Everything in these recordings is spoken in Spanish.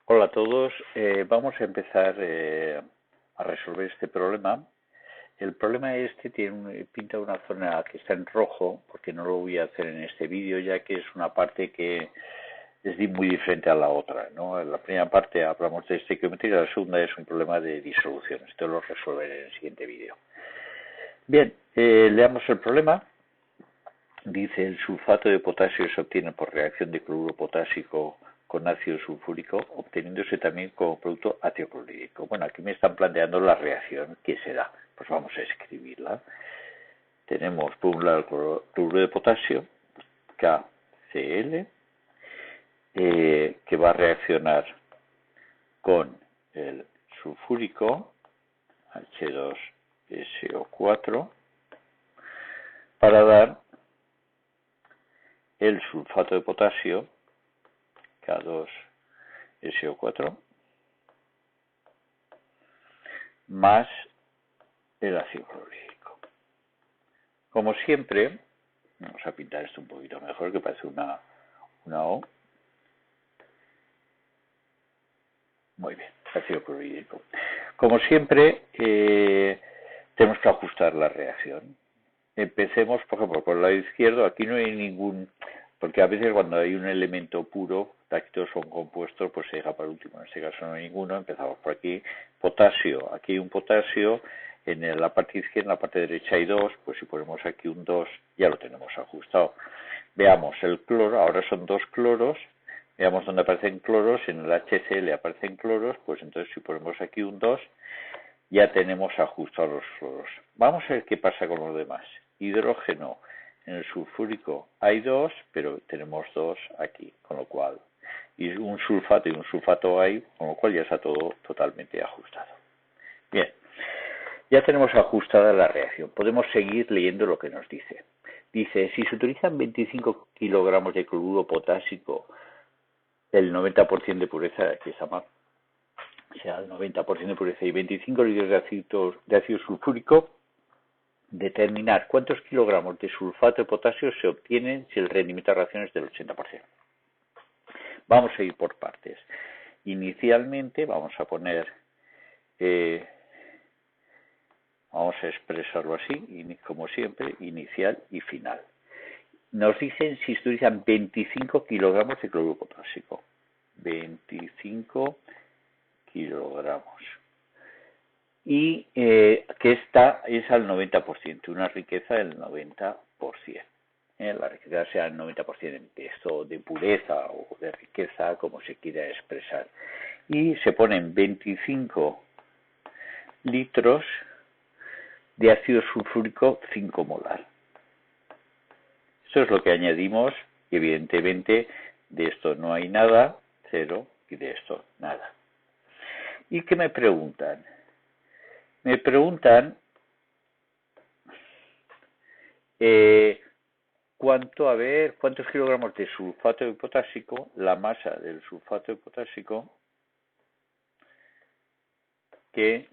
Hola a todos, vamos a empezar a resolver este problema. El problema este pinta una zona que está en rojo, porque no lo voy a hacer en este vídeo, ya que es una parte que es muy diferente a la otra, ¿no? En la primera parte hablamos de estequiometría y la segunda es un problema de disolución. Esto lo resolveré en el siguiente vídeo. Bien, leamos el problema. Dice: el sulfato de potasio se obtiene por reacción de cloruro potásico con ácido sulfúrico, obteniéndose también como producto ácido clorhídrico. Bueno, aquí me están planteando la reacción que se da. Pues vamos a escribirla. Tenemos por un lado el cloruro de potasio, KCl, que va a reaccionar con el sulfúrico, H2SO4, para dar el sulfato de potasio, K2SO4, más el ácido clorhídrico. Como siempre, vamos a pintar esto un poquito mejor, que parece una O. Muy bien, ácido clorhídrico. Como siempre, tenemos que ajustar la reacción. Empecemos, por ejemplo, por el lado izquierdo. Aquí no hay ningún, porque a veces cuando hay un elemento puro, táctitos o un compuesto, pues se deja para último. En este caso no hay ninguno. Empezamos por aquí. Potasio, aquí hay un potasio. En la parte izquierda, en la parte derecha hay 2, pues si ponemos aquí un 2, ya lo tenemos ajustado. Veamos el cloro, ahora son 2 cloros. Veamos dónde aparecen cloros. En el HCl aparecen cloros, pues entonces si ponemos aquí un 2, ya tenemos ajustados los cloros. Vamos a ver qué pasa con los demás. Hidrógeno, en el sulfúrico hay 2, pero tenemos 2 aquí, con lo cual, y un sulfato hay, con lo cual ya está todo totalmente ajustado. Bien, ya tenemos ajustada la reacción. Podemos seguir leyendo lo que nos dice. Dice: si se utilizan 25 kilogramos de cloruro potásico, el 90% de pureza, aquí está mal, o sea, el 90% de pureza, y 25 litros de ácido sulfúrico, determinar cuántos kilogramos de sulfato de potasio se obtienen si el rendimiento de reacción es del 80%. Vamos a ir por partes. Inicialmente vamos a poner, vamos a expresarlo así, como siempre, inicial y final. Nos dicen si se utilizan 25 kilogramos de cloruro potásico. 25 kilogramos. Y que esta es al 90%, una riqueza del 90%. La riqueza sea el 90% en peso, de pureza o de riqueza, como se quiera expresar. Y se ponen 25 litros de ácido sulfúrico 5 molar. Eso es lo que añadimos, y evidentemente de esto no hay nada, 0, y de esto nada. ¿Y qué me preguntan? Me preguntan cuántos kilogramos de sulfato de potásico, la masa del sulfato de potásico que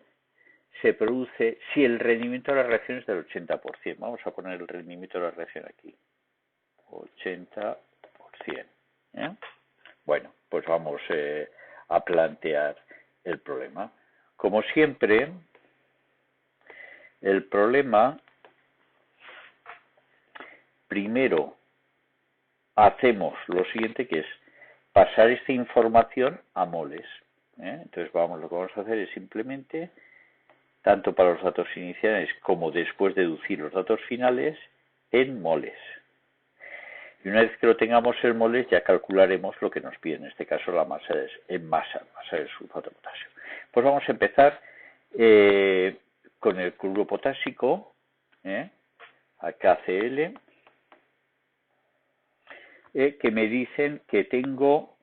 se produce si el rendimiento de la reacción es del 80%. Vamos a poner el rendimiento de la reacción aquí. 80%. Bueno, pues vamos a plantear el problema. Como siempre, el problema, primero hacemos lo siguiente, que es pasar esta información a moles. Entonces lo que vamos a hacer es simplemente, tanto para los datos iniciales como después deducir los datos finales, en moles. Y una vez que lo tengamos en moles, ya calcularemos lo que nos pide, en este caso la masa en masa del sulfato de potasio. Pues vamos a empezar con el cloruro potásico, HCl, que me dicen que tengo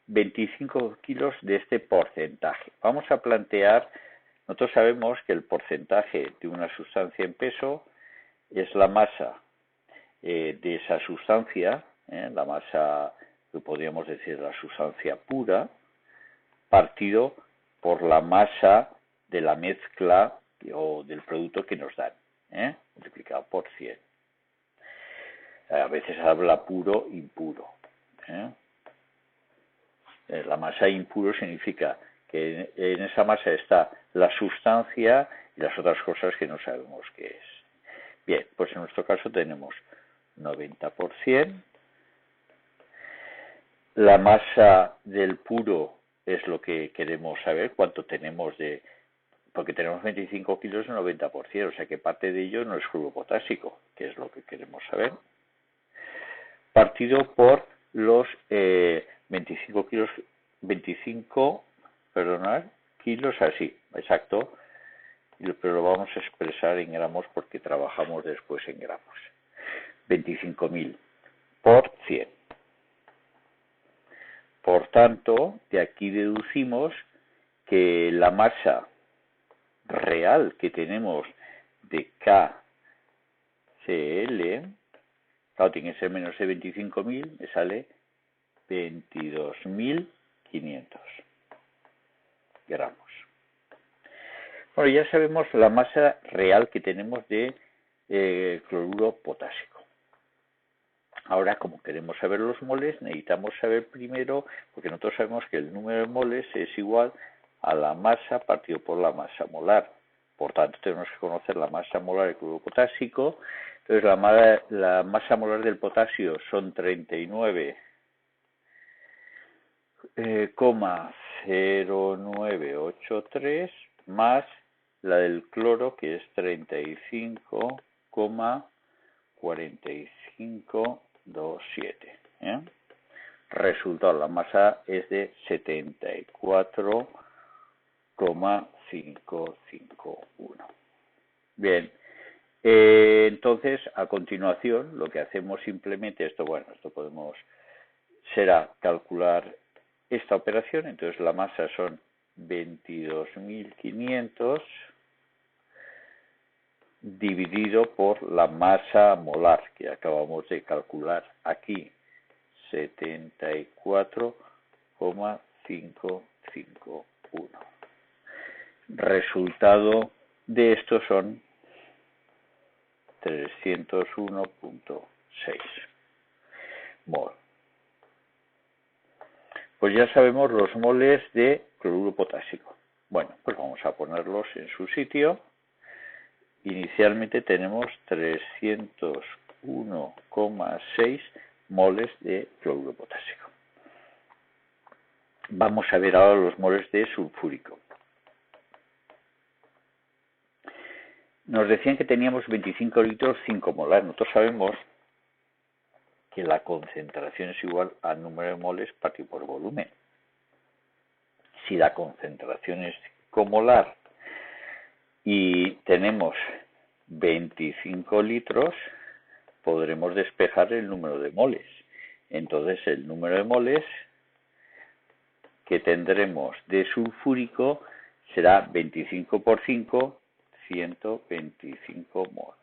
25 kilos de este porcentaje. Vamos a plantear, nosotros sabemos que el porcentaje de una sustancia en peso es la masa de esa sustancia, la masa, que podríamos decir la sustancia pura, partido por la masa de la mezcla o del producto que nos dan, multiplicado por 100. A veces habla puro, impuro. La masa impuro significa que en esa masa está la sustancia y las otras cosas que no sabemos qué es. Bien, pues en nuestro caso tenemos 90%. La masa del puro es lo que queremos saber, cuánto tenemos de... Porque tenemos 25 kilos de 90%, o sea que parte de ello no es cloruro potásico, que es lo que queremos saber. Partido por los 25 kilos, kilos así, exacto, pero lo vamos a expresar en gramos porque trabajamos después en gramos. 25.000 por 100. Por tanto, de aquí deducimos que la masa real que tenemos de KCl, claro, tiene que ser menos de 25.000, me sale 22.500 gramos. Bueno, ya sabemos la masa real que tenemos de cloruro potásico. Ahora, como queremos saber los moles, necesitamos saber primero, porque nosotros sabemos que el número de moles es igual a la masa partido por la masa molar. Por tanto, tenemos que conocer la masa molar del cloruro potásico. Entonces, la masa molar del potasio son 39,0983 más la del cloro, que es 35,4527. Resultado, la masa es de 74,551. Bien, entonces a continuación lo que hacemos simplemente será calcular esta operación. Entonces la masa son 22.500 dividido por la masa molar que acabamos de calcular aquí, 74,551. Resultado de esto son 301,6 mol. Pues ya sabemos los moles de cloruro potásico. Bueno, pues vamos a ponerlos en su sitio. Inicialmente tenemos 301,6 moles de cloruro potásico. Vamos a ver ahora los moles de sulfúrico. Nos decían que teníamos 25 litros 5 molar. Nosotros sabemos que la concentración es igual al número de moles partido por volumen. Si la concentración es 5 molar y tenemos 25 litros, podremos despejar el número de moles. Entonces el número de moles que tendremos de sulfúrico será 25 por 5, 125 mol.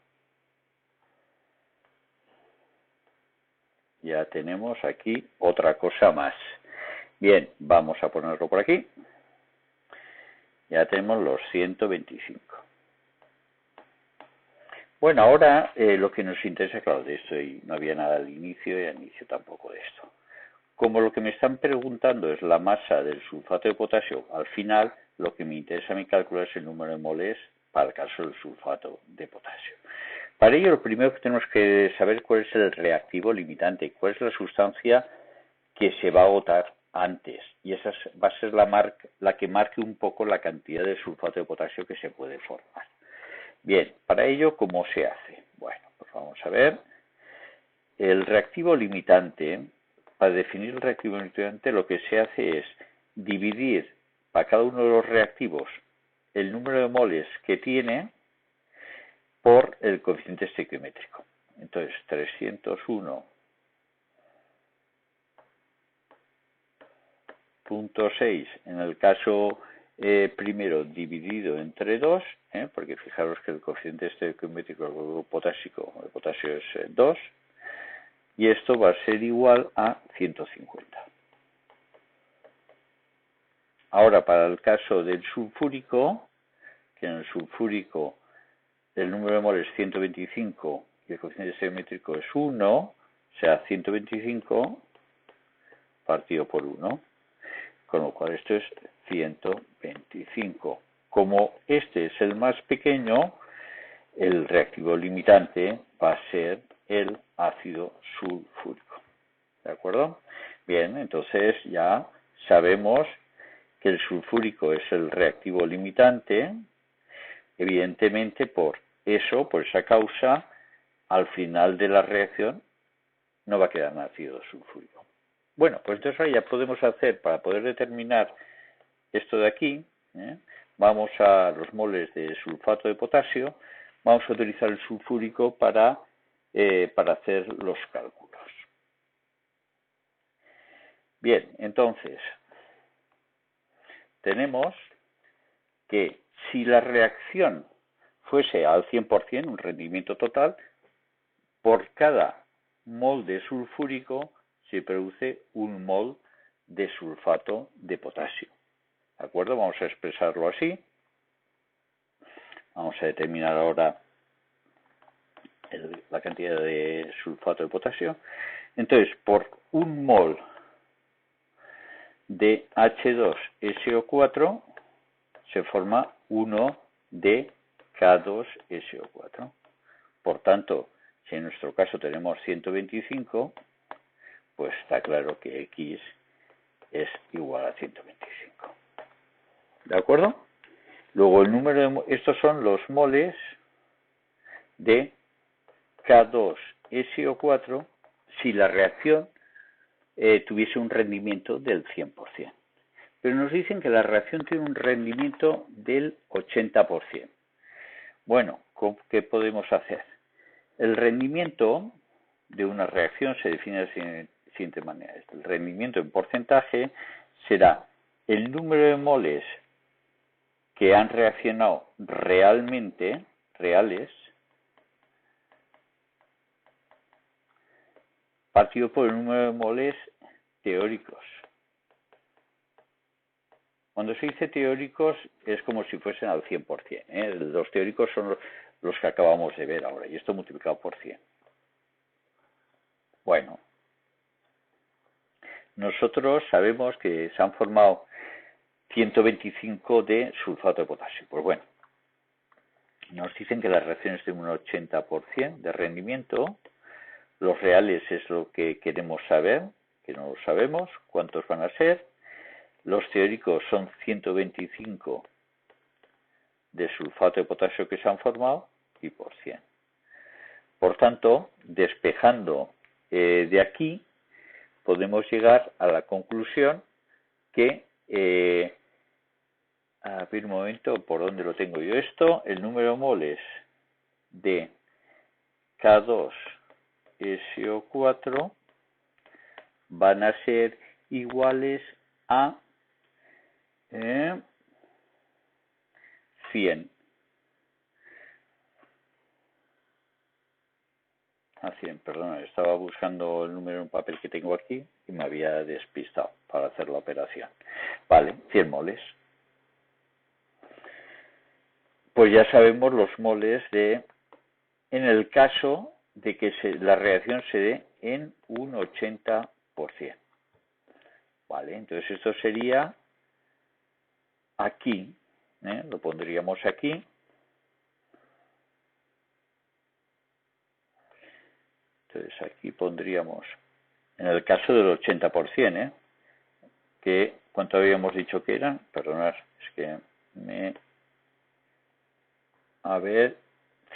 Ya tenemos aquí otra cosa más. Bien, vamos a ponerlo por aquí. Ya tenemos los 125. Bueno, ahora lo que nos interesa, claro, de esto y no había nada al inicio y al inicio tampoco de esto. Como lo que me están preguntando es la masa del sulfato de potasio, al final lo que me interesa a mí calcular es el número de moles para el caso del sulfato de potasio. Para ello, lo primero que tenemos que saber cuál es el reactivo limitante, cuál es la sustancia que se va a agotar antes. Y esa va a ser la que marque un poco la cantidad de sulfato de potasio que se puede formar. Bien, para ello, ¿cómo se hace? Bueno, pues vamos a ver. El reactivo limitante, para definir el reactivo limitante, lo que se hace es dividir para cada uno de los reactivos el número de moles que tiene por el coeficiente estequiométrico. Entonces, 301,6 en el caso primero dividido entre 2, porque fijaros que el coeficiente estequiométrico del potasio es 2, y esto va a ser igual a 150. Ahora, para el caso del sulfúrico, que en el sulfúrico el número de moles es 125 y el coeficiente estequiométrico es 1, o sea, 125 partido por 1. con lo cual esto es 125. Como este es el más pequeño, el reactivo limitante va a ser el ácido sulfúrico. ¿De acuerdo? Bien, entonces ya sabemos que el sulfúrico es el reactivo limitante. Evidentemente, por esa causa, al final de la reacción no va a quedar ácido sulfúrico. Bueno, pues entonces ahora ya podemos hacer, para poder determinar esto de aquí, vamos a los moles de sulfato de potasio, vamos a utilizar el sulfúrico para hacer los cálculos. Bien, entonces, tenemos que si la reacción fuese al 100%, un rendimiento total, por cada mol de sulfúrico se produce un mol de sulfato de potasio. ¿De acuerdo? Vamos a expresarlo así. Vamos a determinar ahora la cantidad de sulfato de potasio. Entonces, por un mol de H2SO4 se forma 1 de K2SO4. Por tanto, si en nuestro caso tenemos 125, pues está claro que X es igual a 125. ¿De acuerdo? Luego el número de estos son los moles de K2SO4 si la reacción tuviese un rendimiento del 100%. Pero nos dicen que la reacción tiene un rendimiento del 80%. Bueno, ¿qué podemos hacer? El rendimiento de una reacción se define de la siguiente manera. El rendimiento en porcentaje será el número de moles que han reaccionado reales, partido por el número de moles teóricos. Cuando se dice teóricos es como si fuesen al 100%. Los teóricos son los que acabamos de ver ahora, y esto multiplicado por 100. Bueno, nosotros sabemos que se han formado 125 de sulfato de potasio. Pues bueno, nos dicen que las reacciones tienen un 80% de rendimiento. Los reales es lo que queremos saber, que no lo sabemos, cuántos van a ser. Los teóricos son 125 de sulfato de potasio que se han formado y por 100. Por tanto, despejando de aquí, podemos llegar a la conclusión que, a ver un momento, ¿por dónde lo tengo yo esto? El número de moles de K2SO4 van a ser iguales a 100. A 100, perdón, estaba buscando el número en un papel que tengo aquí y me había despistado para hacer la operación. Vale, 100 moles. Pues ya sabemos los moles en el caso de que la reacción se dé en un 80%. Vale, entonces esto sería aquí, lo pondríamos aquí. Entonces aquí pondríamos, en el caso del 80%, que ¿cuánto habíamos dicho que eran? Perdonad, es que a ver,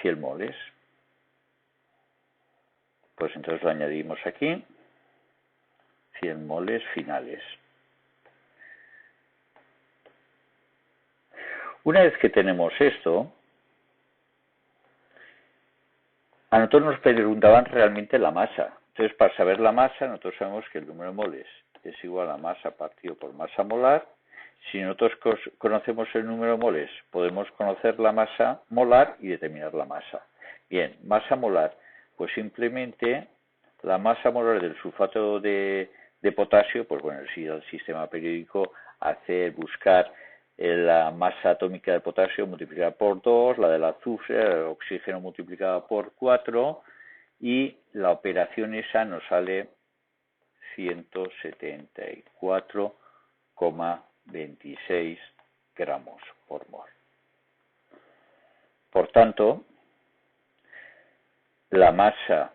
100 moles. Pues entonces lo añadimos aquí, 100 moles finales. Una vez que tenemos esto, a nosotros nos preguntaban realmente la masa. Entonces, para saber la masa, nosotros sabemos que el número de moles es igual a masa partido por masa molar. Si nosotros conocemos el número de moles, podemos conocer la masa molar y determinar la masa. Bien, masa molar, pues simplemente la masa molar del sulfato de potasio, pues bueno, el sistema periódico buscar la masa atómica de potasio multiplicada por 2, la del azufre, el oxígeno multiplicada por 4, y la operación esa nos sale 174,8. 17,26 gramos por mol. Por tanto, la masa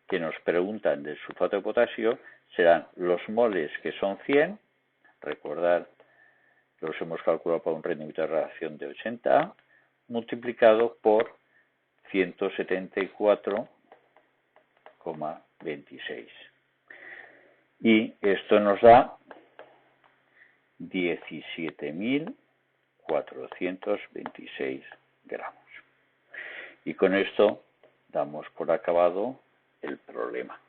que nos preguntan del sulfato de potasio serán los moles, que son 100, recordad que los hemos calculado para un rendimiento de reacción de 80A, multiplicado por 174,26. Y esto nos da 17.426 gramos. Y con esto damos por acabado el problema.